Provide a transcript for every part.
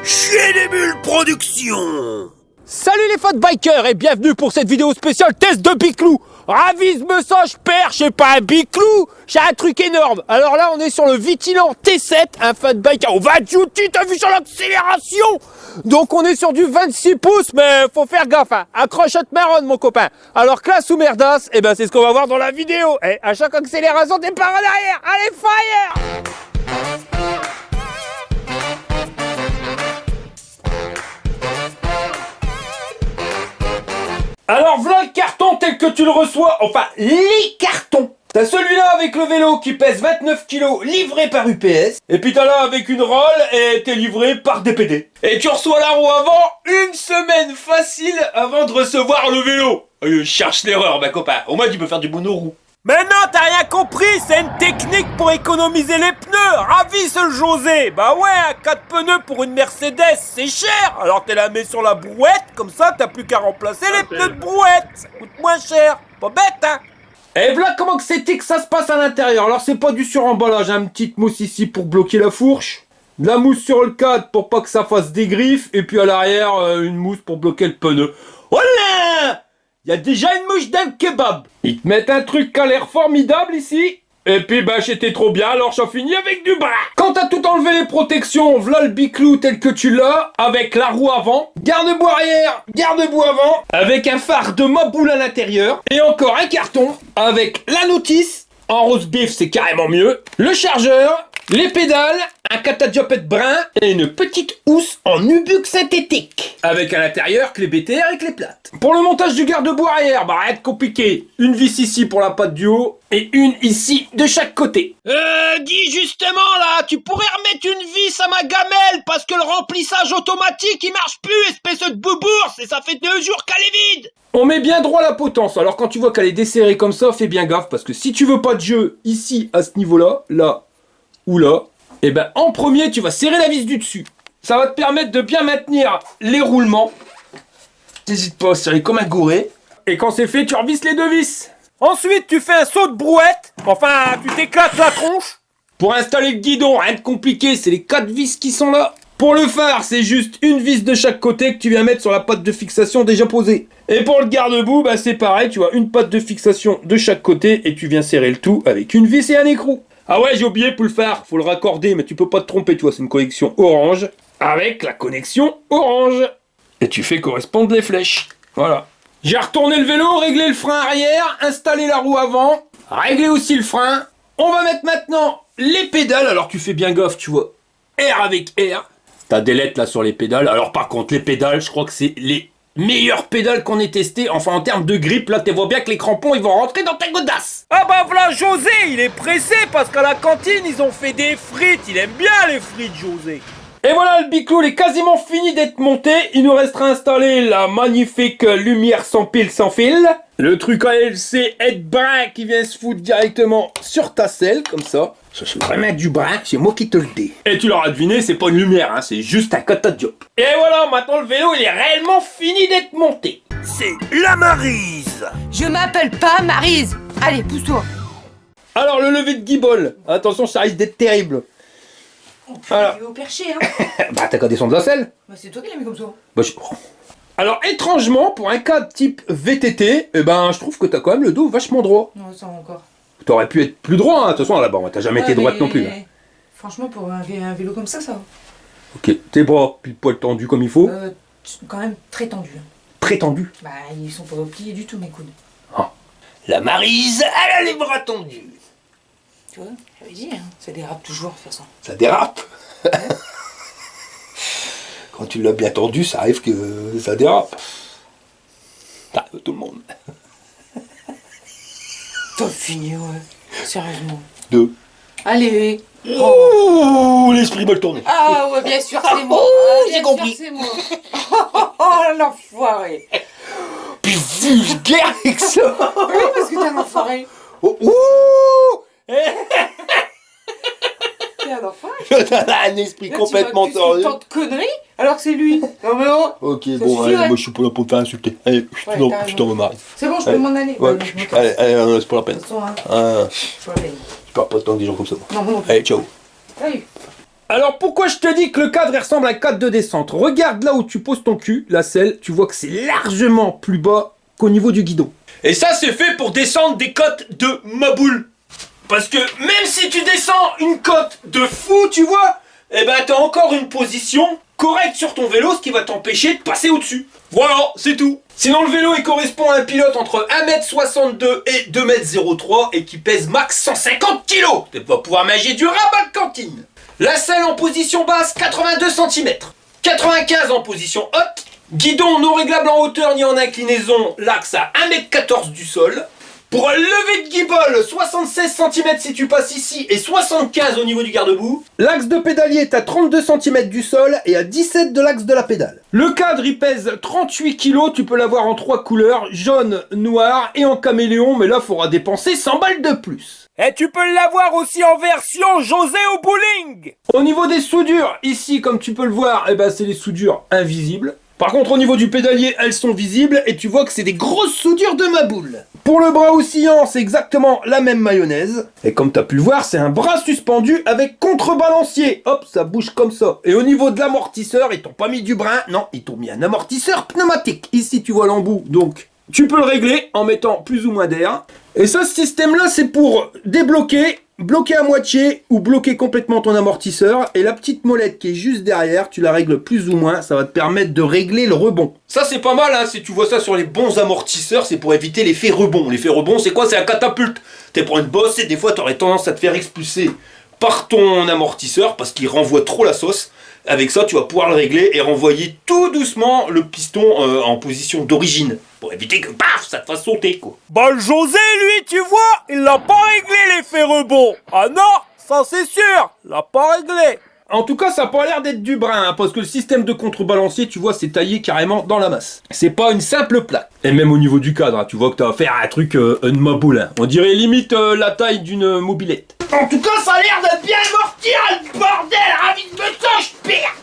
Chier des bulles production. Salut les fans bikers et bienvenue pour cette vidéo spéciale test de Biclou. Ravise-me ça, je perds, j'ai pas un Biclou, j'ai un truc énorme. Alors là, on est sur le Vitilan T7, un fat bike au 20 duty, t'as vu sur l'accélération? Donc on est sur du 26 pouces, mais faut faire gaffe, hein. Accrochette marron, mon copain. Alors classe ou merdasse, et ben c'est ce qu'on va voir dans la vidéo. Et à chaque accélération, t'es par en arrière. Allez, fire! Alors voilà le carton tel que tu le reçois, enfin les cartons. T'as celui-là avec le vélo qui pèse 29 kg livré par UPS. Et puis t'as là avec une rolle et t'es livré par DPD. Et tu reçois la roue avant une semaine facile avant de recevoir le vélo. Je cherche l'erreur ma copain, au moins tu peux faire du monoroue. Mais non, t'as rien compris, c'est une technique pour économiser les pneus. Ravisse le José. Bah ouais, un 4 pneus pour une Mercedes, c'est cher. Alors t'es la mets sur la brouette, comme ça t'as plus qu'à remplacer les pneus de brouette. Ça coûte moins cher. Pas bête, hein. Et voilà comment que c'était que ça se passe à l'intérieur. Alors c'est pas du suremballage, une petite mousse ici pour bloquer la fourche. De la mousse sur le cadre pour pas que ça fasse des griffes. Et puis à l'arrière, une mousse pour bloquer le pneu. Voilà! Il y a déjà une mouche d'un kebab. Ils te mettent un truc qui a l'air formidable ici. Et puis bah j'étais trop bien, alors j'en finis avec du bras. Quand t'as tout enlevé les protections, voilà le Biclou tel que tu l'as, avec la roue avant, garde-boue arrière, garde-boue avant, avec un phare de Maboule à l'intérieur, et encore un carton, avec la notice, en rose beef c'est carrément mieux, le chargeur, les pédales, un catadiopète brun et une petite housse en nubuck synthétique. Avec à l'intérieur clé BTR et clé plate. Pour le montage du garde-boue arrière, bah rien de compliqué. Une vis ici pour la patte du haut et une ici de chaque côté. Dis justement là, tu pourrais remettre une vis à ma gamelle parce que le remplissage automatique il marche plus, espèce de boubourse, et ça fait 2 jours qu'elle est vide. On met bien droit la potence, alors quand tu vois qu'elle est desserrée comme ça, fais bien gaffe parce que si tu veux pas de jeu ici à ce niveau-là, là ou là, et ben en premier tu vas serrer la vis du dessus. Ça va te permettre de bien maintenir les roulements. T'hésites pas à serrer comme un gouré. Et quand c'est fait, tu revisses les 2 vis. Ensuite tu fais un saut de brouette. Enfin tu t'éclates la tronche. Pour installer le guidon, rien de compliqué, c'est les 4 vis qui sont là. Pour le phare, c'est juste une vis de chaque côté que tu viens mettre sur la patte de fixation déjà posée. Et pour le garde-boue, bah c'est pareil, tu vois une patte de fixation de chaque côté et tu viens serrer le tout avec une vis et un écrou. Ah ouais, j'ai oublié pour le phare, faut le raccorder, mais tu peux pas te tromper, tu vois, c'est une connexion orange avec la connexion orange. Et tu fais correspondre les flèches. Voilà. J'ai retourné le vélo, réglé le frein arrière, installé la roue avant, réglé aussi le frein. On va mettre maintenant les pédales, alors tu fais bien gaffe, tu vois, R avec R. T'as des lettres là sur les pédales, alors par contre les pédales, je crois que c'est les meilleures pédales qu'on ait testées, enfin en termes de grip, là tu vois bien que les crampons ils vont rentrer dans ta godasse. Ah bah voilà José, il est pressé parce qu'à la cantine ils ont fait des frites, il aime bien les frites José. Et voilà le Biclou, il est quasiment fini d'être monté, il nous restera à installer la magnifique lumière sans pile sans fil. Le truc ALC aide brin qui vient se foutre directement sur ta selle, comme ça. Ça c'est vraiment du brin, c'est moi qui te le dis. Et tu l'auras deviné, c'est pas une lumière, hein, c'est juste un catadiop. Et voilà, maintenant le vélo il est réellement fini d'être monté. C'est la Maryse. Je m'appelle pas Maryse. Allez, pousse-toi. Alors le lever de guibole, attention ça risque d'être terrible. Voilà. Il est au perché, hein. Bah t'as qu'à descendre la selle. Bah c'est toi qui l'as mis comme ça. Bah, alors étrangement, pour un cadre type VTT, eh ben je trouve que t'as quand même le dos vachement droit. Non, ça encore. T'aurais pu être plus droit, hein. De toute façon là-bas, t'as jamais été droite non plus. Hein. Franchement, pour un vélo comme ça va. Ok, tes bras, puis le poil tendu comme il faut. Quand même très tendu. Hein. Très tendu. Bah, ils sont pas pliés du tout, mes coudes. Ah. La Maryse, elle a les bras tendus. Tu vois, j'avais dit, hein, ça dérape toujours de toute façon. Ça dérape. Quand tu l'as bien tendu, ça arrive que ça dérape. Ça arrive à tout le monde. T'as fini, ouais. Sérieusement. 2. Allez. Oh, l'esprit mal tourné. Ah ouais, bien sûr, c'est moi. Oh, j'ai compris. C'est moi. Oh, l'enfoiré. Puis vulgaire avec ça. Oui, parce que t'es un enfoiré. Oh, T'es un enfoiré. t'as un esprit Là, complètement tordu. Tant de conneries, alors que c'est lui. Non mais oh. Ok, Ça bon, suffit, allez, ouais. moi je suis pas là pour te faire insulter. Allez, je t'en Marie. C'est bon, je Allez. peux m'en aller. Ouais, non, je me casse. allez, c'est pas la peine. De toute façon, hein, Ah, c'est pas la peine. je perds pas de temps avec des gens comme ça. Non, bon. Allez, ciao. Salut. Alors pourquoi je te dis que le cadre il ressemble à un cadre de descente? Regarde là où tu poses ton cul, la selle, tu vois que c'est largement plus bas qu'au niveau du guidon. Et ça c'est fait pour descendre des côtes de maboule. Parce que même si tu descends une côte de fou, tu vois, eh ben t'as encore une position correcte sur ton vélo, ce qui va t'empêcher de passer au-dessus. Voilà, c'est tout. Sinon le vélo il correspond à un pilote entre 1m62 et 2m03 et qui pèse max 150 kg. Tu vas pouvoir manger du rabat de cantine. La selle en position basse, 82 cm. 95 en position haute. Guidon non réglable en hauteur ni en inclinaison, l'axe à 1m14 du sol. Pour un lever de guibole, 76 cm si tu passes ici et 75 au niveau du garde-boue. L'axe de pédalier est à 32 cm du sol et à 17 de l'axe de la pédale. Le cadre il pèse 38 kg, tu peux l'avoir en 3 couleurs, jaune, noir et en caméléon, mais là faudra dépenser 100 balles de plus. Et tu peux l'avoir aussi en version José au bowling. Au niveau des soudures, ici comme tu peux le voir, eh ben, c'est des soudures invisibles. Par contre au niveau du pédalier, elles sont visibles et tu vois que c'est des grosses soudures de maboule. Pour le bras oscillant, c'est exactement la même mayonnaise. Et comme tu as pu le voir, c'est un bras suspendu avec contrebalancier. Hop, ça bouge comme ça. Et au niveau de l'amortisseur, ils t'ont pas mis du brin, non, ils t'ont mis un amortisseur pneumatique. Ici tu vois l'embout, donc tu peux le régler en mettant plus ou moins d'air. Et ça, ce système-là, c'est pour débloquer, bloquer à moitié ou bloquer complètement ton amortisseur. Et la petite molette qui est juste derrière, tu la règles plus ou moins, ça va te permettre de régler le rebond. Ça, c'est pas mal, hein, si tu vois ça sur les bons amortisseurs, c'est pour éviter l'effet rebond. L'effet rebond, c'est quoi? C'est un catapulte. T'es pour une bosse et des fois, t'aurais tendance à te faire expulser par ton amortisseur parce qu'il renvoie trop la sauce. Avec ça, tu vas pouvoir le régler et renvoyer tout doucement le piston en position d'origine. Pour éviter que, paf, ça te fasse sauter, quoi. Bah le José, lui, tu vois, il l'a pas réglé l'effet rebond. Ah non, ça c'est sûr, il l'a pas réglé. En tout cas, ça n'a pas l'air d'être du brin, hein, parce que le système de contrebalancier, tu vois, c'est taillé carrément dans la masse. C'est pas une simple plaque. Et même au niveau du cadre, hein, tu vois que t'as affaire à un truc, une maboule. Hein. On dirait limite la taille d'une mobilette. En tout cas, ça a l'air de bien amortir le bordel, ravi de ça, je perds.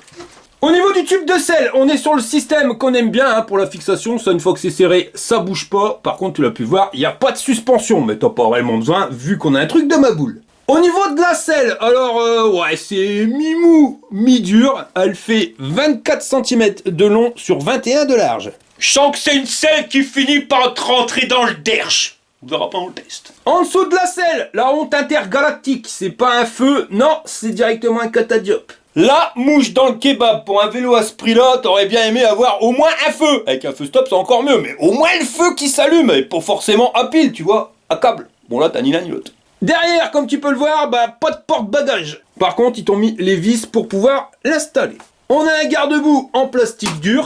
Au niveau du tube de selle, on est sur le système qu'on aime bien hein, pour la fixation. Ça, une fois que c'est serré, ça bouge pas. Par contre, tu l'as pu voir, il n'y a pas de suspension, mais t'as pas vraiment besoin, vu qu'on a un truc de maboule. Au niveau de la selle, alors ouais, c'est mi-mou, mi-dur. Elle fait 24 cm de long sur 21 de large. Je sens que c'est une selle qui finit par te rentrer dans le derche. On verra pas le test. En dessous de la selle, la honte intergalactique, c'est pas un feu, non, c'est directement un catadiop. La mouche dans le kebab, pour un vélo à ce prix-là, t'aurais bien aimé avoir au moins un feu. Avec un feu stop, c'est encore mieux, mais au moins le feu qui s'allume, et pas forcément à pile, tu vois, à câble. Bon là, t'as ni l'un ni l'autre. Derrière, comme tu peux le voir, bah pas de porte-bagages. Par contre, ils t'ont mis les vis pour pouvoir l'installer. On a un garde-boue en plastique dur,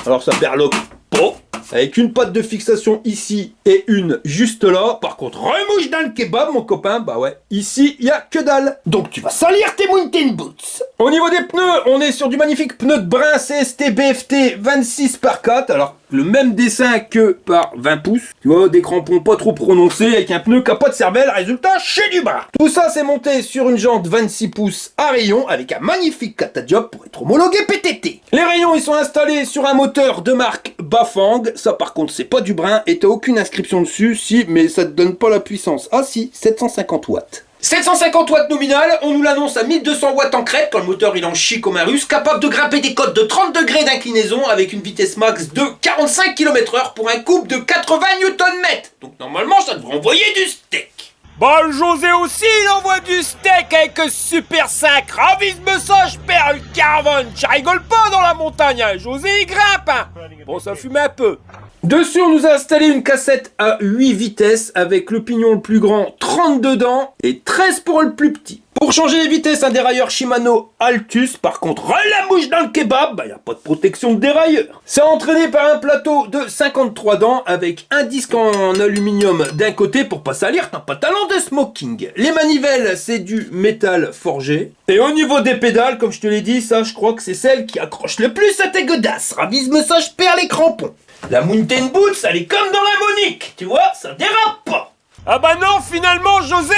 alors ça berloque pas. Avec une patte de fixation ici et une juste là. Par contre, remouche dans le kebab, mon copain. Bah ouais, ici, il y a que dalle. Donc tu vas salir tes mountain boots. Au niveau des pneus, on est sur du magnifique pneu de brin CST BFT 26/4. Alors, le même dessin que par 20 pouces. Tu vois, des crampons pas trop prononcés avec un pneu qui a pas de cervelle. Résultat, chez du bras. Tout ça, c'est monté sur une jante 26 pouces à rayon avec un magnifique catadiop pour être homologué PTT. Les rayons, ils sont installés sur un moteur de marque Bafang. Ça, par contre, c'est pas du brin et t'as aucune inscription dessus. Si, mais ça te donne pas la puissance. Ah si, 750 watts. 750 watts nominal, on nous l'annonce à 1200 watts en crête quand le moteur il en chie comme un russe, capable de grimper des côtes de 30 degrés d'inclinaison avec une vitesse max de 45 km/h pour un couple de 80 Nm. Donc normalement ça devrait envoyer du steak. Bah le José aussi il envoie du steak avec Super 5. Ravisme ça, je perds le carbone. Je rigole pas dans la montagne, hein. José il grimpe hein. Bon ça fume un peu. Dessus, on nous a installé une cassette à 8 vitesses avec le pignon le plus grand 30 dedans et 13 pour le plus petit. Pour changer les vitesses, un dérailleur Shimano Altus. Par contre, la mouche dans le kebab, bah y a pas de protection de dérailleur. C'est entraîné par un plateau de 53 dents avec un disque en aluminium d'un côté pour pas salir ton pantalon de smoking. Les manivelles, c'est du métal forgé. Et au niveau des pédales, comme je te l'ai dit, ça, je crois que c'est celle qui accroche le plus à tes godasses. Ravisme ça, je perds les crampons. La Mountain Boots, elle est comme dans la Monique, tu vois, ça dérape pas. Ah bah non, finalement, José,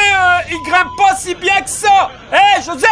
il grimpe pas si bien que ça. Hé, José,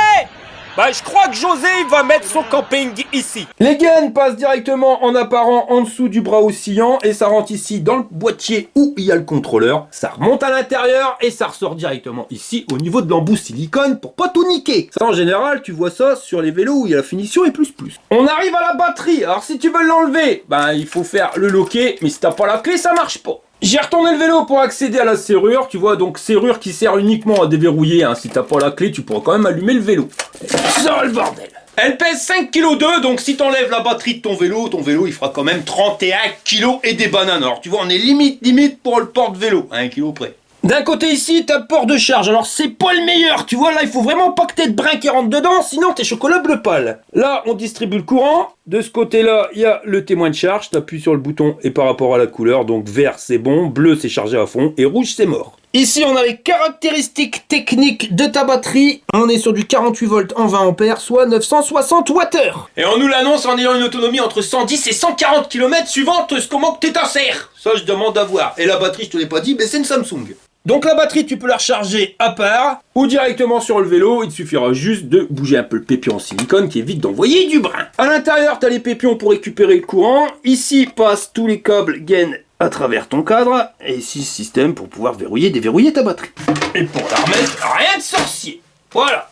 Bah je crois que José il va mettre son camping ici. Les gaines passent directement en apparent en dessous du bras oscillant et ça rentre ici dans le boîtier où il y a le contrôleur. Ça remonte à l'intérieur et ça ressort directement ici au niveau de l'embout silicone pour pas tout niquer. Ça, en général, tu vois ça sur les vélos où il y a la finition et plus. On arrive à la batterie. Alors si tu veux l'enlever, ben il faut faire le loquet, mais si t'as pas la clé, ça marche pas. J'ai retourné le vélo pour accéder à la serrure, tu vois, donc serrure qui sert uniquement à déverrouiller, hein. Si t'as pas la clé, tu pourras quand même allumer le vélo. Ça le bordel. Elle pèse 5,2 kg, donc si t'enlèves la batterie de ton vélo il fera quand même 31 kg et des bananes. Alors tu vois, on est limite pour le porte-vélo, à 1 kg près. D'un côté ici, t'as le port de charge, alors c'est pas le meilleur, tu vois, là il faut vraiment pas que t'aies de brin qui rentre dedans, sinon t'es chocolat bleu pâle. Là, on distribue le courant, de ce côté-là, il y a le témoin de charge, t'appuies sur le bouton et par rapport à la couleur, donc vert c'est bon, bleu c'est chargé à fond et rouge c'est mort. Ici, on a les caractéristiques techniques de ta batterie. On est sur du 48 volts en 20 ampères, soit 960 Wh. Et on nous l'annonce en ayant une autonomie entre 110 et 140 km suivant comment que tu t'insères. Ça, je demande à voir. Et la batterie, je te l'ai pas dit, mais c'est une Samsung. Donc la batterie, tu peux la recharger à part ou directement sur le vélo. Il te suffira juste de bouger un peu le pépion en silicone qui évite d'envoyer du brin. À l'intérieur, tu as les pépions pour récupérer le courant. Ici passent tous les câbles gaines à travers ton cadre, et ici système pour pouvoir déverrouiller ta batterie. Et pour la remettre, rien de sorcier. Voilà.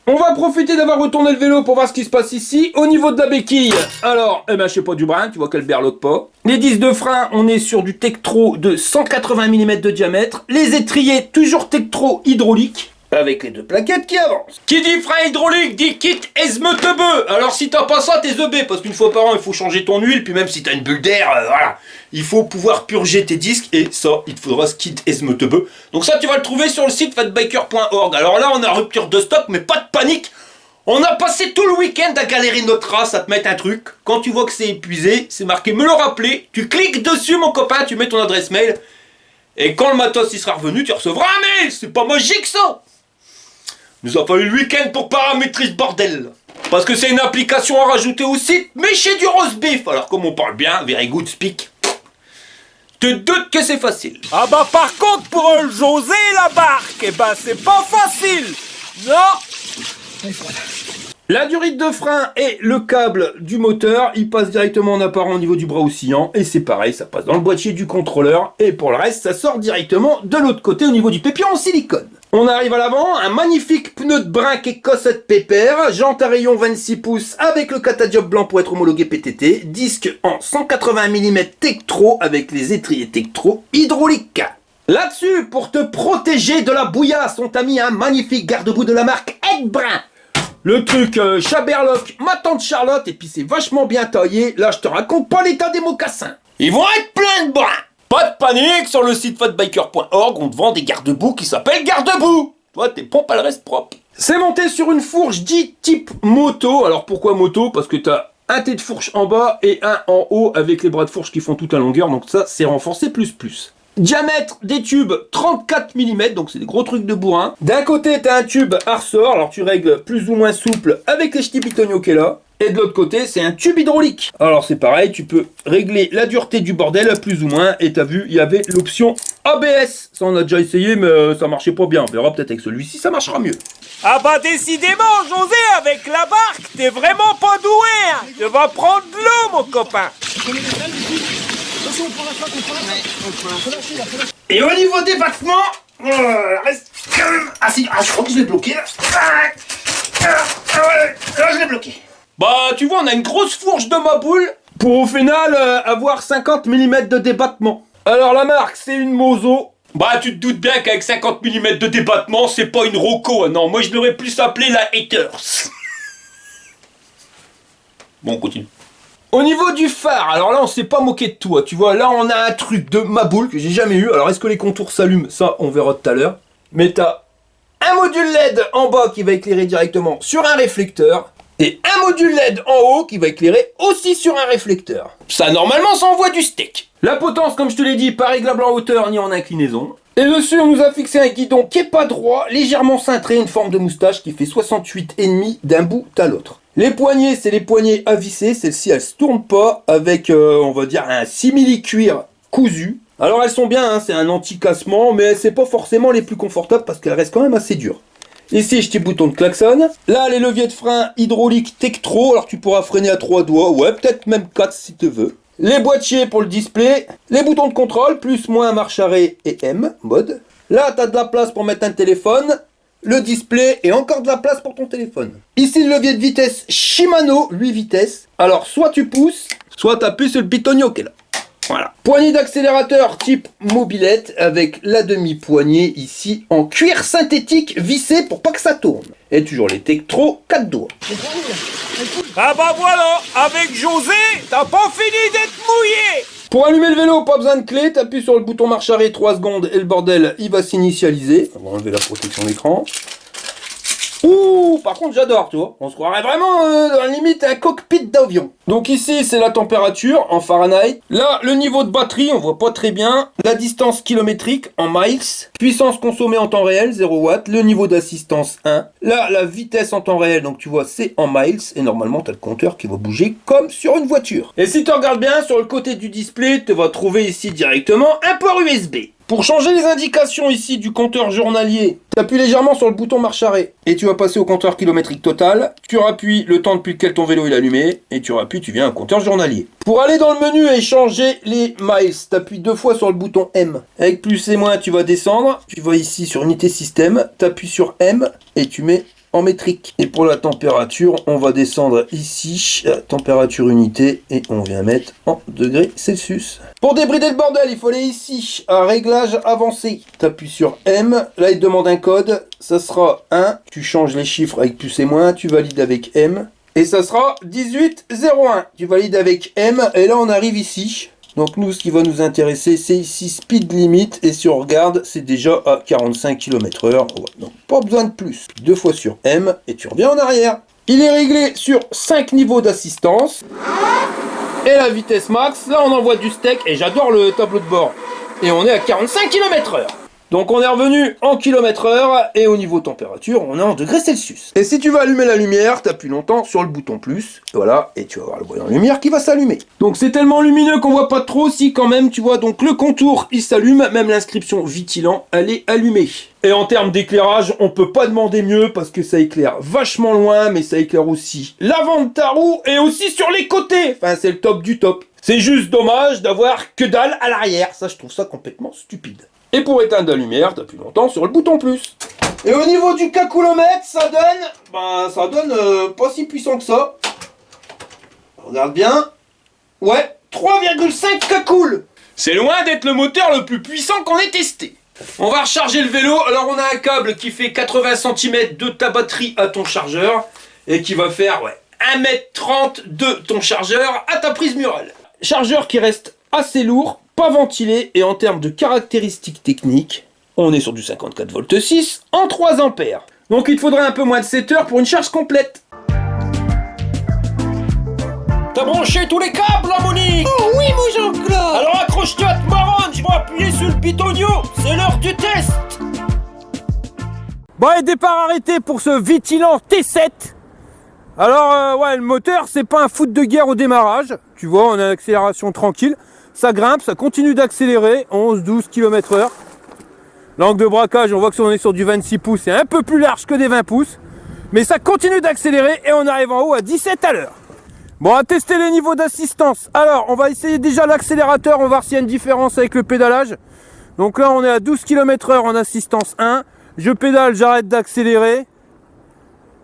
On va profiter d'avoir retourné le vélo pour voir ce qui se passe ici. Au niveau de la béquille, alors, je sais pas du brin, tu vois qu'elle berloque pas. Les disques de frein, on est sur du Tektro de 180 mm de diamètre. Les étriers, toujours Tektro hydraulique, avec les deux plaquettes qui avancent. Qui dit frein hydraulique dit kit esmeutebeu. Alors si t'as pas ça, t'es zebé, parce qu'une fois par an, il faut changer ton huile, puis même si t'as une bulle d'air, voilà. Il faut pouvoir purger tes disques, et ça, il te faudra ce kit esmeutebeu. Donc ça, tu vas le trouver sur le site fatbiker.org. Alors là, on a rupture de stock, mais pas de panique. On a passé tout le week-end à galérer notre race à te mettre un truc. Quand tu vois que c'est épuisé, c'est marqué me le rappeler. Tu cliques dessus, mon copain, tu mets ton adresse mail. Et quand le matos il sera revenu, tu recevras un mail. C'est pas magique, ça. Nous a fallu le week-end pour paramétrer ce bordel. Parce que c'est une application à rajouter au site, mais chez du roast beef. Alors comme on parle bien, very good speak. Te doute que c'est facile. Ah bah par contre pour José la barque, eh ben c'est pas facile. Non. La durite de frein et le câble du moteur, il passe directement en apparent au niveau du bras oscillant. Et c'est pareil, ça passe dans le boîtier du contrôleur. Et pour le reste, ça sort directement de l'autre côté au niveau du pépion en silicone. On arrive à l'avant, un magnifique pneu de brinque écossette pépère, jante à rayon 26 pouces avec le catadiop blanc pour être homologué PTT, disque en 180 mm Tektro avec les étriers Tektro hydrauliques. Là-dessus, pour te protéger de la bouillasse, on t'a mis un magnifique garde-boue de la marque Edbrun. Le truc Chaberlock, ma tante Charlotte, et puis c'est vachement bien taillé. Là, je te raconte pas l'état des mocassins. Ils vont être pleins de bras. Pas de panique, sur le site fatbiker.org, on te vend des garde-boue qui s'appellent garde-boue. Toi, tes pompes, elles restent propres. C'est monté sur une fourche dite type moto. Alors pourquoi moto? Parce que t'as un T de fourche en bas et un en haut avec les bras de fourche qui font toute la longueur. Donc ça, c'est renforcé plus. Diamètre des tubes 34 mm, donc c'est des gros trucs de bourrin. D'un côté, t'as un tube à ressort, alors tu règles plus ou moins souple avec les ch'tis pitonios qui est là. Et de l'autre côté, c'est un tube hydraulique. Alors c'est pareil, tu peux régler la dureté du bordel plus ou moins. Et t'as vu, il y avait l'option ABS. Ça, on a déjà essayé, mais ça marchait pas bien. On verra peut-être avec celui-ci, ça marchera mieux. Ah bah décidément, José, avec la barque, t'es vraiment pas doué, hein. Tu vas prendre de l'eau, mon copain. Et au niveau des battements, reste quand même... Ah si, je crois que je l'ai bloqué là. Là je l'ai bloqué. Bah tu vois, on a une grosse fourche de ma boule pour au final avoir 50 mm de débattement. Alors la marque c'est une Mozo. Bah tu te doutes bien qu'avec 50 mm de débattement c'est pas une Rocco. Non, moi je l'aurais plus appelé la Haters. Bon, on continue. Au niveau du phare, alors là on s'est pas moqué de toi, tu vois, là on a un truc de ma boule que j'ai jamais eu. Alors est-ce que les contours s'allument? Ça on verra tout à l'heure. Mais t'as un module LED en bas qui va éclairer directement sur un réflecteur et un module LED en haut qui va éclairer aussi sur un réflecteur. Ça normalement ça envoie du steak. La potence, comme je te l'ai dit, pas réglable en hauteur ni en inclinaison. Et dessus on nous a fixé un guidon qui est pas droit, légèrement cintré, une forme de moustache qui fait 68,5 d'un bout à l'autre. Les poignées, c'est les poignées à visser. Celles-ci, elles se tournent pas avec, on va dire, un simili-cuir cousu. Alors elles sont bien, hein, c'est un anti-cassement, mais c'est pas forcément les plus confortables parce qu'elles restent quand même assez dures. Ici, je t'ai bouton de klaxon. Là, les leviers de frein hydrauliques Tektro. Alors, tu pourras freiner à 3 doigts. Ouais, peut-être même 4 si tu veux. Les boîtiers pour le display. Les boutons de contrôle, plus, moins, marche arrêt et M, mode. Là, tu as de la place pour mettre un téléphone. Le display et encore de la place pour ton téléphone. Ici, le levier de vitesse Shimano, 8 vitesses. Alors, soit tu pousses, soit tu appuies sur le pitonio qui est là. Voilà. Poignée d'accélérateur type mobilette avec la demi-poignée ici en cuir synthétique vissé pour pas que ça tourne. Et toujours les Tektro 4 doigts. Ah bah voilà, avec José, t'as pas fini d'être mouillé. Pour allumer le vélo, pas besoin de clé, t'appuies sur le bouton marche arrêt 3 secondes et le bordel, il va s'initialiser. On va enlever la protection d'écran. Ouh, par contre j'adore, tu vois. On se croirait vraiment dans la limite un cockpit d'avion. Donc ici c'est la température en Fahrenheit. Là le niveau de batterie, on voit pas très bien. La distance kilométrique en miles. Puissance consommée en temps réel, 0 watts. Le niveau d'assistance 1. Là la vitesse en temps réel, donc tu vois c'est en miles. Et normalement tu as le compteur qui va bouger comme sur une voiture. Et si tu regardes bien sur le côté du display, tu vas trouver ici directement un port USB. Pour changer les indications ici du compteur journalier, tu appuies légèrement sur le bouton marche arrêt et tu vas passer au compteur kilométrique total. Tu rappuies le temps depuis lequel ton vélo est allumé et tu rappuies, tu viens à un compteur journalier. Pour aller dans le menu et changer les miles, tu appuies 2 fois sur le bouton M. Avec plus et moins, tu vas descendre. Tu vas ici sur unité système, tu appuies sur M et tu mets en métrique. Et pour la température, on va descendre ici, température unité, et on vient mettre en degrés Celsius. Pour débrider le bordel, il faut aller ici, à réglage avancé. Tu appuies sur M, là il te demande un code, ça sera 1, tu changes les chiffres avec plus et moins, tu valides avec M, et ça sera 1801. Tu valides avec M, et là on arrive ici. Donc nous, ce qui va nous intéresser, c'est ici Speed Limit, et si on regarde, c'est déjà à 45 km/h. Ouais, donc pas besoin de plus. 2 fois sur M, et tu reviens en arrière. Il est réglé sur 5 niveaux d'assistance. Et la vitesse max, là on envoie du steak, et j'adore le tableau de bord. Et on est à 45 km/h. Donc on est revenu en km/h, et au niveau température, on est en degrés Celsius. Et si tu veux allumer la lumière, tu appuies longtemps sur le bouton plus, voilà, et tu vas voir le voyant lumière qui va s'allumer. Donc c'est tellement lumineux qu'on voit pas trop, si quand même, tu vois, donc le contour, il s'allume, même l'inscription Vitilan, elle est allumée. Et en termes d'éclairage, on peut pas demander mieux, parce que ça éclaire vachement loin, mais ça éclaire aussi l'avant de ta roue, et aussi sur les côtés, enfin c'est le top du top. C'est juste dommage d'avoir que dalle à l'arrière, ça je trouve ça complètement stupide. Et pour éteindre la lumière, t'appuies longtemps sur le bouton plus. Et au niveau du calculomètre, ça donne pas si puissant que ça. Regarde bien. Ouais, 3,5 calcul. C'est loin d'être le moteur le plus puissant qu'on ait testé. On va recharger le vélo. Alors on a un câble qui fait 80 cm de ta batterie à ton chargeur. Et qui va faire 1,30 m de ton chargeur à ta prise murale. Chargeur qui reste assez lourd, pas ventilé, et en termes de caractéristiques techniques, on est sur du 54 volts 6 en 3 ampères. Donc il te faudrait un peu moins de 7 heures pour une charge complète. T'as branché tous les câbles là, Monique? Oh oui, mon Jean-Claude. Alors accroche-toi à te marronne, je vais appuyer sur le pitonio, c'est l'heure du test. Bon, et départ arrêté pour ce Vitilan T7. Alors le moteur, c'est pas un foot de guerre au démarrage. Tu vois, on a une accélération tranquille. Ça grimpe, ça continue d'accélérer, 11-12 km/h. L'angle de braquage, on voit que on est sur du 26 pouces, c'est un peu plus large que des 20 pouces. Mais ça continue d'accélérer et on arrive en haut à 17 à l'heure. Bon, on va tester les niveaux d'assistance. Alors, on va essayer déjà l'accélérateur, on va voir s'il y a une différence avec le pédalage. Donc là, on est à 12 km/h en assistance 1. Je pédale, j'arrête d'accélérer.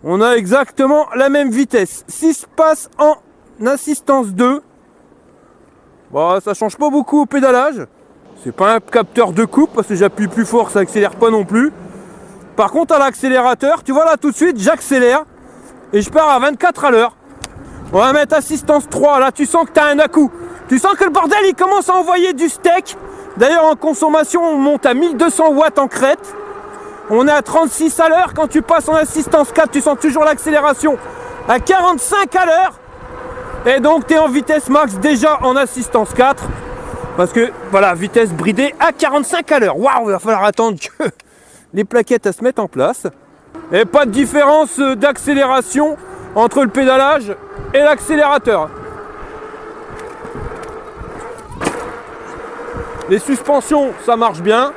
On a exactement la même vitesse. Si je passe en assistance 2, bon, ça change pas beaucoup au pédalage. C'est pas un capteur de coupe parce que j'appuie plus fort, ça accélère pas non plus. Par contre à l'accélérateur, tu vois là tout de suite, j'accélère et je pars à 24 à l'heure. On va mettre assistance 3, là tu sens que tu as un à-coup. Tu sens que le bordel il commence à envoyer du steak. D'ailleurs en consommation on monte à 1200 watts en crête. On est à 36 à l'heure. Quand tu passes en assistance 4, tu sens toujours l'accélération à 45 à l'heure. Et donc tu es en vitesse max déjà en assistance 4. Parce que voilà, vitesse bridée à 45 à l'heure. Waouh, il va falloir attendre que les plaquettes se mettent en place. Et pas de différence d'accélération entre le pédalage et l'accélérateur. Les suspensions, ça marche bien.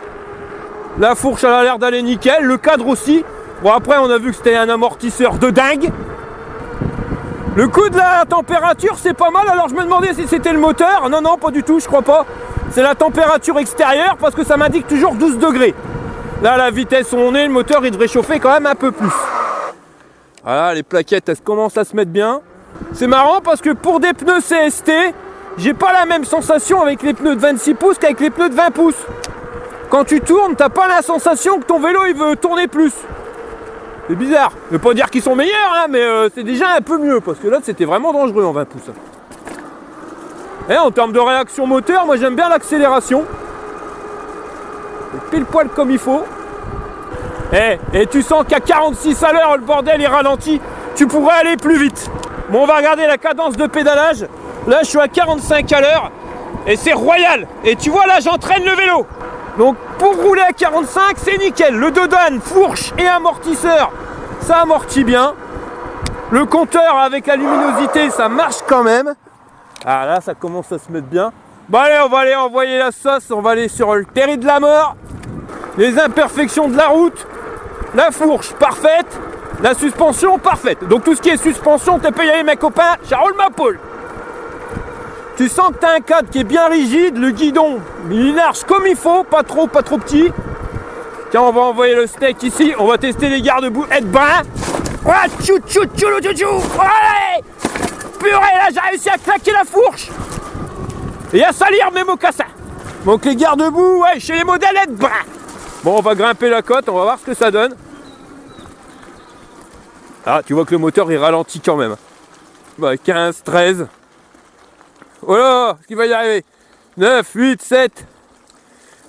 La fourche, elle a l'air d'aller nickel. Le cadre aussi. Bon après on a vu que c'était un amortisseur de dingue. Le coup de la température c'est pas mal, alors je me demandais si c'était le moteur. Non, non, pas du tout, je crois pas. C'est la température extérieure parce que ça m'indique toujours 12 degrés. Là, la vitesse où on est, le moteur il devrait chauffer quand même un peu plus. Voilà, les plaquettes elles commencent à se mettre bien. C'est marrant parce que pour des pneus CST, j'ai pas la même sensation avec les pneus de 26 pouces qu'avec les pneus de 20 pouces. Quand tu tournes, t'as pas la sensation que ton vélo il veut tourner plus. C'est bizarre. Je veux pas dire qu'ils sont meilleurs, hein, mais c'est déjà un peu mieux parce que là c'était vraiment dangereux en 20 pouces. Et en termes de réaction moteur, moi j'aime bien l'accélération. Pile poil comme il faut. Et tu sens qu'à 46 à l'heure, le bordel est ralenti. Tu pourrais aller plus vite. Bon, on va regarder la cadence de pédalage. Là, je suis à 45 à l'heure. Et c'est royal. Et tu vois, là, j'entraîne le vélo. Donc, pour rouler à 45, c'est nickel. Le dodane, fourche et amortisseur, ça amortit bien. Le compteur avec la luminosité, ça marche quand même. Ah, là, ça commence à se mettre bien. Bon, allez, on va aller envoyer la sauce. On va aller sur le terri de la mort. Les imperfections de la route. La fourche, parfaite. La suspension, parfaite. Donc, tout ce qui est suspension, t'es payé, mes copains. Ça roule ma poule. Tu sens que tu as un cadre qui est bien rigide, le guidon, il est large comme il faut, pas trop petit. Tiens, on va envoyer le steak ici, on va tester les garde-boue. Être brun. Ouais, tchou. Allez, purée, là, j'ai réussi à claquer la fourche. Et à salir mes mocassins. Donc les garde-boue, ouais, chez les modèles, être brun. Bon, on va grimper la côte, on va voir ce que ça donne. Ah, tu vois que le moteur, il ralentit quand même. Bah, 15, 13... Voilà, ce qu'il va y arriver. 9, 8, 7.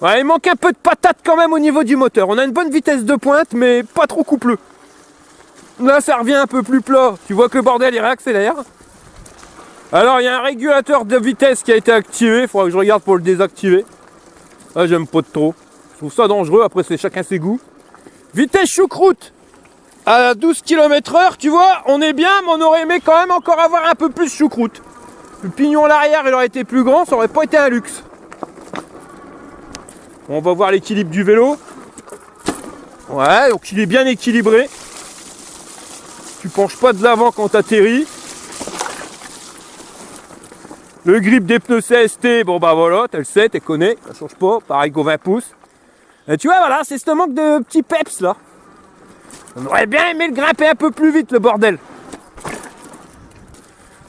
Ouais, il manque un peu de patate quand même au niveau du moteur. On a une bonne vitesse de pointe, mais pas trop coupleux. Là, ça revient un peu plus plat. Tu vois que le bordel, il réaccélère. Alors, il y a un régulateur de vitesse qui a été activé. Il faudra que je regarde pour le désactiver. Ah, j'aime pas de trop. Je trouve ça dangereux. Après, c'est chacun ses goûts. Vitesse choucroute. À 12 km/h, tu vois, on est bien, mais on aurait aimé quand même encore avoir un peu plus choucroute. Le pignon à l'arrière, il aurait été plus grand, ça aurait pas été un luxe. On va voir l'équilibre du vélo. Ouais, donc il est bien équilibré. Tu penches pas de l'avant quand tu atterris. Le grip des pneus CST, bon bah voilà, tu le sais, tu connais, ça change pas, pareil qu'au 20 pouces. Et tu vois, voilà, c'est ce manque de petits peps là. On aurait bien aimé le grimper un peu plus vite, le bordel.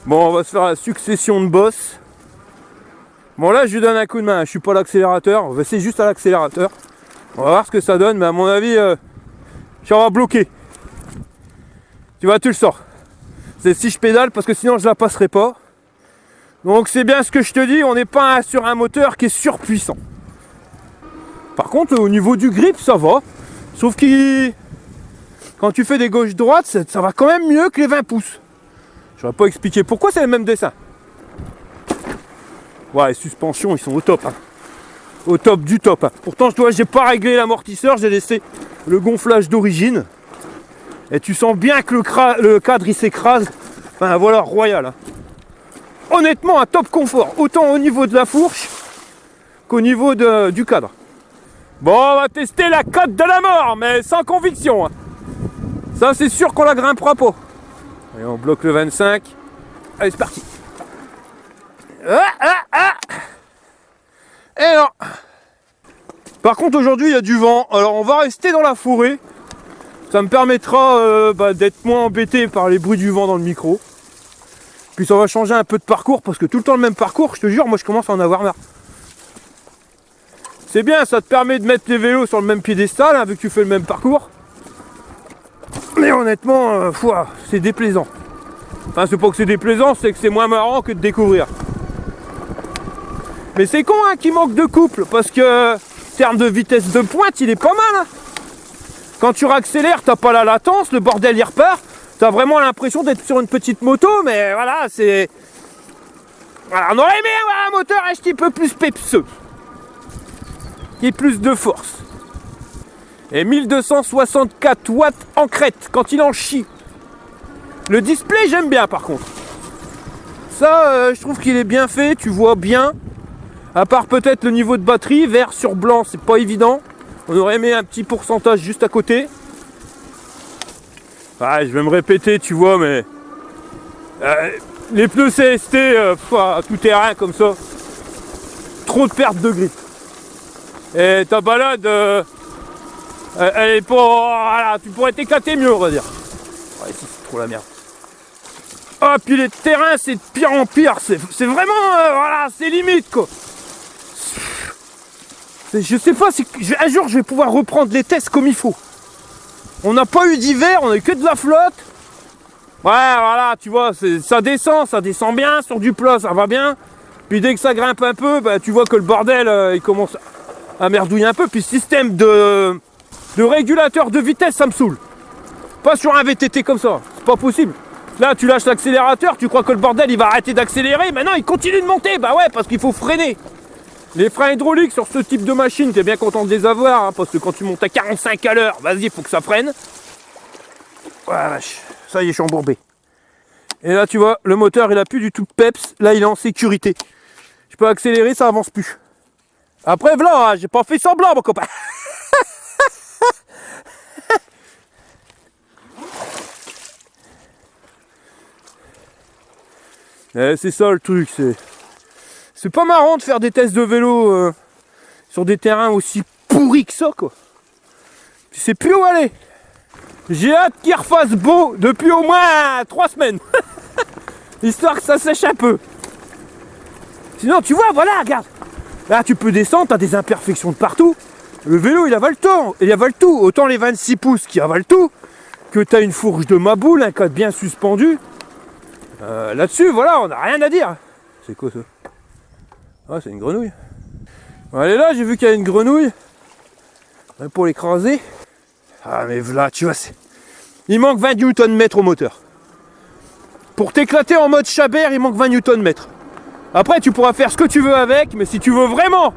Bon, on va se faire la succession de bosses. Bon, là, je lui donne un coup de main. Je suis pas l'accélérateur. On va essayer juste à l'accélérateur. On va voir ce que ça donne. Mais à mon avis, ça va bloquer. Tu vois, tu le sors. C'est si je pédale parce que sinon, je la passerai pas. Donc, c'est bien ce que je te dis. On n'est pas sur un moteur qui est surpuissant. Par contre, au niveau du grip, ça va. Sauf que quand tu fais des gauches-droites, ça va quand même mieux que les 20 pouces. Je ne vais pas expliquer pourquoi c'est le même dessin. Ouais, les suspensions, ils sont au top. Hein. Au top du top. Hein. Pourtant, j'ai pas réglé l'amortisseur, j'ai laissé le gonflage d'origine. Et tu sens bien que le cadre, il s'écrase. Enfin, voilà, royal. Hein. Honnêtement, un top confort. Autant au niveau de la fourche qu'au niveau du cadre. Bon, on va tester la côte de la mort, mais sans conviction. Hein. Ça, c'est sûr qu'on la grimpera pas. Et on bloque le 25. Allez, c'est parti. Et non. Par contre, aujourd'hui, il y a du vent. Alors, on va rester dans la forêt. Ça me permettra d'être moins embêté par les bruits du vent dans le micro. Puis ça va changer un peu de parcours, parce que tout le temps le même parcours, je te jure, moi je commence à en avoir marre. C'est bien, ça te permet de mettre les vélos sur le même piédestal, hein, vu que tu fais le même parcours. Mais honnêtement, c'est déplaisant. Enfin, c'est pas que c'est déplaisant, c'est que c'est moins marrant que de découvrir. Mais c'est con hein, qu'il manque de couple, parce que en termes de vitesse de pointe, il est pas mal. Hein. Quand tu réaccélères, t'as pas la latence, le bordel il repart. T'as vraiment l'impression d'être sur une petite moto, mais voilà, c'est... Voilà, on aurait aimé avoir un moteur un petit peu plus pepseux. Qui ait plus de force. Et 1264 watts en crête, quand il en chie. Le display, j'aime bien par contre. Ça, je trouve qu'il est bien fait, tu vois bien. À part peut-être le niveau de batterie, vert sur blanc, c'est pas évident. On aurait aimé un petit pourcentage juste à côté. Ouais, je vais me répéter, tu vois, mais... les pneus CST, à tout terrain comme ça, trop de perte de grip. Et ta balade, elle est pas... Voilà, tu pourrais t'éclater mieux, on va dire. Ouais, c'est trop la merde. Ah, puis les terrains, c'est de pire en pire. C'est vraiment... voilà, c'est limite, quoi. Je sais pas, un jour, je vais pouvoir reprendre les tests comme il faut. On n'a pas eu d'hiver, on a eu que de la flotte. Ouais, voilà, tu vois, ça descend bien. Sur du plat, ça va bien. Puis dès que ça grimpe un peu, bah, tu vois que le bordel, il commence à merdouiller un peu. Puis système de régulateur de vitesse, ça me saoule. Pas sur un VTT comme ça, c'est pas possible. Là, tu lâches l'accélérateur, tu crois que le bordel, il va arrêter d'accélérer. Maintenant, il continue de monter. Bah ouais, parce qu'il faut freiner. Les freins hydrauliques sur ce type de machine, t'es bien content de les avoir, hein, parce que quand tu montes à 45 à l'heure, vas-y, il faut que ça freine. Ouais, vache, ça y est, je suis embourbé. Et là, tu vois, le moteur, il a plus du tout de peps. Là, il est en sécurité. Je peux accélérer, ça avance plus. Après, voilà, j'ai pas fait semblant, mon copain. C'est ça le truc, c'est pas marrant de faire des tests de vélo sur des terrains aussi pourris que ça, quoi. Tu sais plus où aller. J'ai hâte qu'il refasse beau depuis au moins 3 semaines. Histoire que ça sèche un peu. Sinon, tu vois, voilà, regarde. Là, tu peux descendre, t'as des imperfections de partout. Le vélo, il avale tout. Autant les 26 pouces qui avalent tout, que t'as une fourche de maboule, un cadre bien suspendu. Là-dessus, voilà, on n'a rien à dire. C'est quoi ça? Ah, c'est une grenouille. Bon, allez là, j'ai vu qu'il y a une grenouille. Pour l'écraser. Ah, mais voilà, tu vois, il manque 20 Nm au moteur. Pour t'éclater en mode Chabert, il manque 20 Nm. Après, tu pourras faire ce que tu veux avec, mais si tu veux vraiment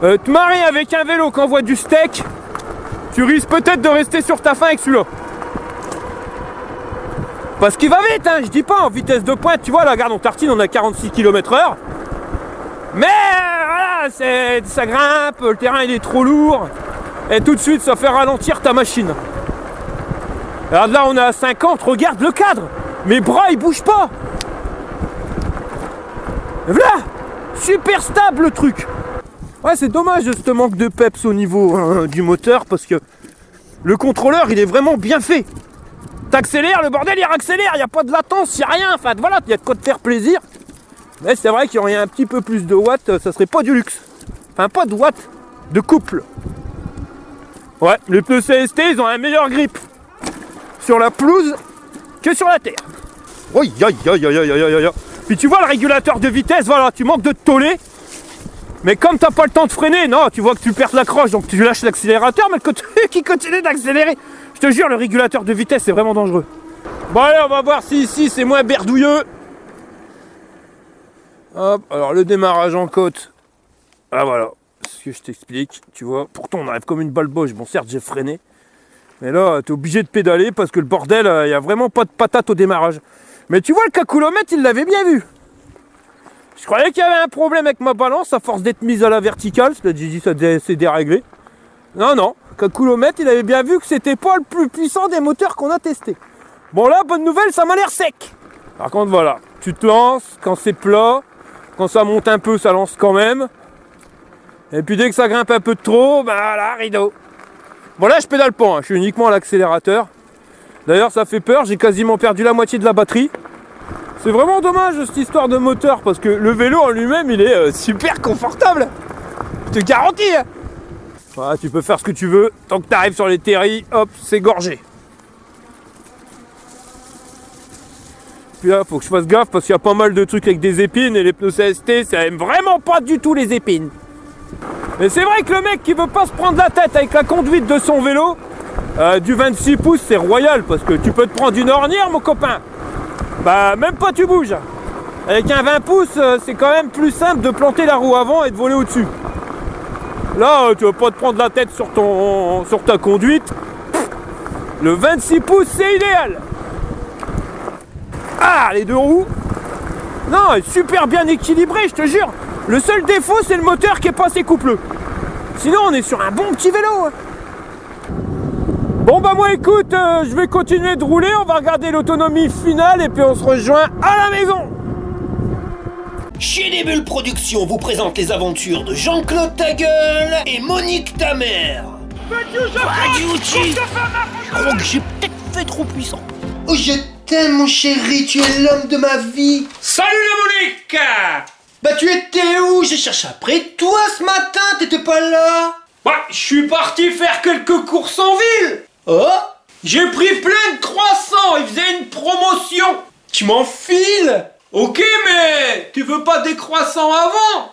te marrer avec un vélo qui envoie du steak, tu risques peut-être de rester sur ta faim avec celui-là. Parce qu'il va vite, hein, je dis pas en vitesse de pointe, tu vois, la regarde, on tartine, on a 46 km/h. Mais voilà, ça grimpe, le terrain il est trop lourd. Et tout de suite, ça fait ralentir ta machine. Regarde là, on est à 50, regarde le cadre. Mes bras, ils bougent pas. Et voilà, super stable le truc. Ouais, c'est dommage ce manque de peps au niveau du moteur, parce que le contrôleur, il est vraiment bien fait. T'accélères, le bordel il accélère, il n'y a pas de latence, il n'y a rien, enfin voilà, il y a de quoi te faire plaisir. Mais c'est vrai qu'il y aurait un petit peu plus de watts, ça serait pas du luxe. Enfin pas de watts, de couple. Ouais, les pneus CST, ils ont un meilleur grip sur la pelouse que sur la terre. Oi, aïe, aïe, aïe, aïe, aïe, aïe. Puis tu vois le régulateur de vitesse, voilà, tu manques de te toller. Mais comme t'as pas le temps de freiner, non, tu vois que tu perds l'accroche, donc tu lâches l'accélérateur, mais le truc qui continue d'accélérer. Je te jure, le régulateur de vitesse, c'est vraiment dangereux. Bon allez, on va voir si ici c'est moins berdouilleux. Hop, alors le démarrage en côte. Ah voilà, ce que je t'explique, tu vois. Pourtant on arrive comme une balle boche. Bon certes j'ai freiné. Mais là, t'es obligé de pédaler parce que le bordel, il n'y a vraiment pas de patate au démarrage. Mais tu vois, le calculomètre, il l'avait bien vu. Je croyais qu'il y avait un problème avec ma balance à force d'être mise à la verticale. J'ai dit, ça s'est déréglé. Non, non. Calculomètre, il avait bien vu que c'était pas le plus puissant des moteurs qu'on a testé. Bon là, bonne nouvelle, ça m'a l'air sec. Par contre, voilà. Tu te lances quand c'est plat. Quand ça monte un peu, ça lance quand même. Et puis dès que ça grimpe un peu de trop, bah là, rideau. Bon là, je pédale pas. Hein. Je suis uniquement à l'accélérateur. D'ailleurs, ça fait peur. J'ai quasiment perdu la moitié de la batterie. C'est vraiment dommage cette histoire de moteur parce que le vélo en lui-même il est super confortable. Je te garantis. Hein. Voilà, tu peux faire ce que tu veux. Tant que tu arrives sur les terris, hop, c'est gorgé. Puis là, faut que je fasse gaffe parce qu'il y a pas mal de trucs avec des épines et les pneus CST, ça aime vraiment pas du tout les épines. Mais c'est vrai que le mec qui veut pas se prendre la tête avec la conduite de son vélo, du 26 pouces c'est royal parce que tu peux te prendre une ornière mon copain. Bah même pas tu bouges. Avec un 20 pouces c'est quand même plus simple de planter la roue avant et de voler au-dessus. Là tu vas pas te prendre la tête sur ta conduite. Le 26 pouces c'est idéal. Ah les deux roues. Non super bien équilibré je te jure. Le seul défaut c'est le moteur qui est pas assez coupleux. Sinon on est sur un bon petit vélo. Bon bah moi écoute, je vais continuer de rouler, on va regarder l'autonomie finale et puis on se rejoint à la maison. Chez des Bulles Productions vous présente les aventures de Jean-Claude Tagueule et Monique Tamer. Je crois que j'ai peut-être fait trop puissant. Oh, je t'aime, mon chéri, tu es l'homme de ma vie. Salut la Monique. Bah, tu étais où? J'ai cherché après toi ce matin, t'étais pas là. Bah, je suis parti faire quelques courses en ville. Oh, J'ai pris plein de croissants, ils faisaient une promotion. tu m'enfiles. Ok, mais tu veux pas des croissants avant?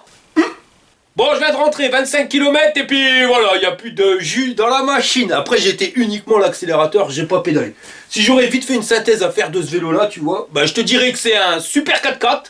Bon, je viens de rentrer, 25 km et puis voilà, y a plus de jus dans la machine. Après, j'étais uniquement l'accélérateur, j'ai pas pédalé. Si j'aurais vite fait une synthèse à faire de ce vélo-là, tu vois, bah, je te dirais que c'est un super 4x4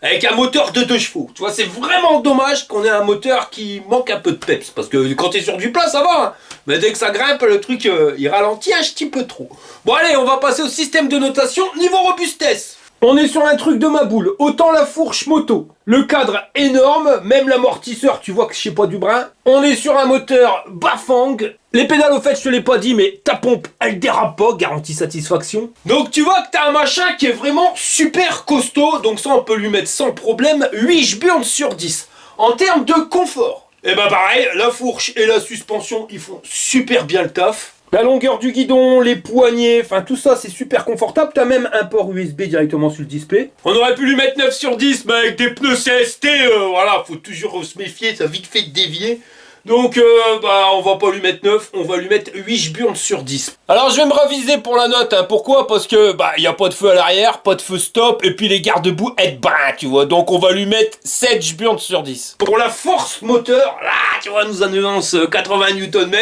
avec un moteur de 2 chevaux. Tu vois, c'est vraiment dommage qu'on ait un moteur qui manque un peu de peps. Parce que quand t'es sur du plat, ça va, hein. Mais dès que ça grimpe, le truc, il ralentit un petit peu trop. Bon, allez, on va passer au système de notation niveau robustesse. On est sur un truc de ma boule, autant la fourche moto. Le cadre énorme, même l'amortisseur, tu vois que je sais pas du brin. On est sur un moteur Bafang. Les pédales, au fait, je te l'ai pas dit, mais ta pompe, elle dérape pas, garantie satisfaction. Donc tu vois que t'as un machin qui est vraiment super costaud, donc ça on peut lui mettre sans problème 8 burnes sur 10. En termes de confort, et bah pareil, la fourche et la suspension, ils font super bien le taf. La longueur du guidon, les poignées, enfin tout ça c'est super confortable. T'as même un port USB directement sur le display. On aurait pu lui mettre 9 sur 10, mais avec des pneus CST, voilà, faut toujours se méfier, ça a vite fait de dévier. Donc, bah, on va pas lui mettre 9, on va lui mettre 8 burnes sur 10. Alors, je vais me raviser pour la note, hein. Pourquoi? Parce que, bah, y a pas de feu à l'arrière, pas de feu stop, et puis les garde-boue aident bien, tu vois. Donc, on va lui mettre 7 burnes sur 10. Pour la force moteur, là, tu vois, nous annonce 80 Nm.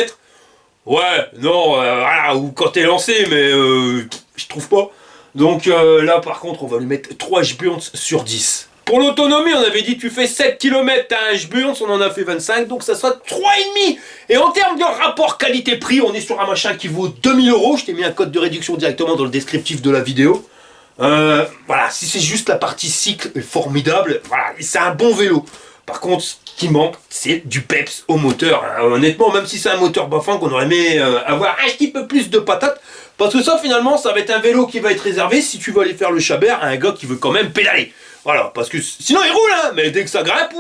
Ouais, non, voilà, ou quand t'es lancé, mais je trouve pas. Donc là, par contre, on va lui mettre 3 burnes sur 10. Pour l'autonomie, on avait dit tu fais 7 km, t'as un burnes, on en a fait 25, donc ça sera 3,5. Et en termes de rapport qualité-prix, on est sur un machin qui vaut 2000 €. Je t'ai mis un code de réduction directement dans le descriptif de la vidéo. Voilà, si c'est juste la partie cycle, formidable, voilà, c'est un bon vélo. Par contre, ce qui manque, c'est du peps au moteur. Hein. Honnêtement, même si c'est un moteur Bafang, on aurait aimé avoir un petit peu plus de patates. Parce que ça, finalement, ça va être un vélo qui va être réservé, si tu veux aller faire le Chabert, à un gars qui veut quand même pédaler. Voilà, parce que sinon il roule, hein, mais dès que ça grimpe,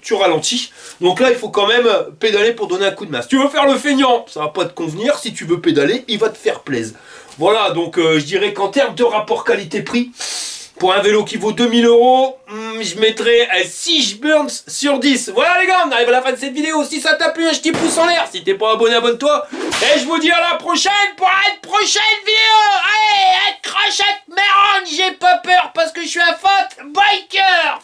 tu ralentis. Donc là, il faut quand même pédaler pour donner un coup de main. Si tu veux faire le feignant, ça va pas te convenir. Si tu veux pédaler, il va te faire plaisir. Voilà, donc je dirais qu'en termes de rapport qualité-prix, pour un vélo qui vaut 2000 €, je mettrais 6 burnes sur 10. Voilà les gars, on arrive à la fin de cette vidéo. Si ça t'a plu, un petit pouce en l'air. Si t'es pas abonné, abonne-toi. Et je vous dis à la prochaine pour une prochaine vidéo. Allez, crochette, merde, j'ai pas peur parce que je suis un fat biker.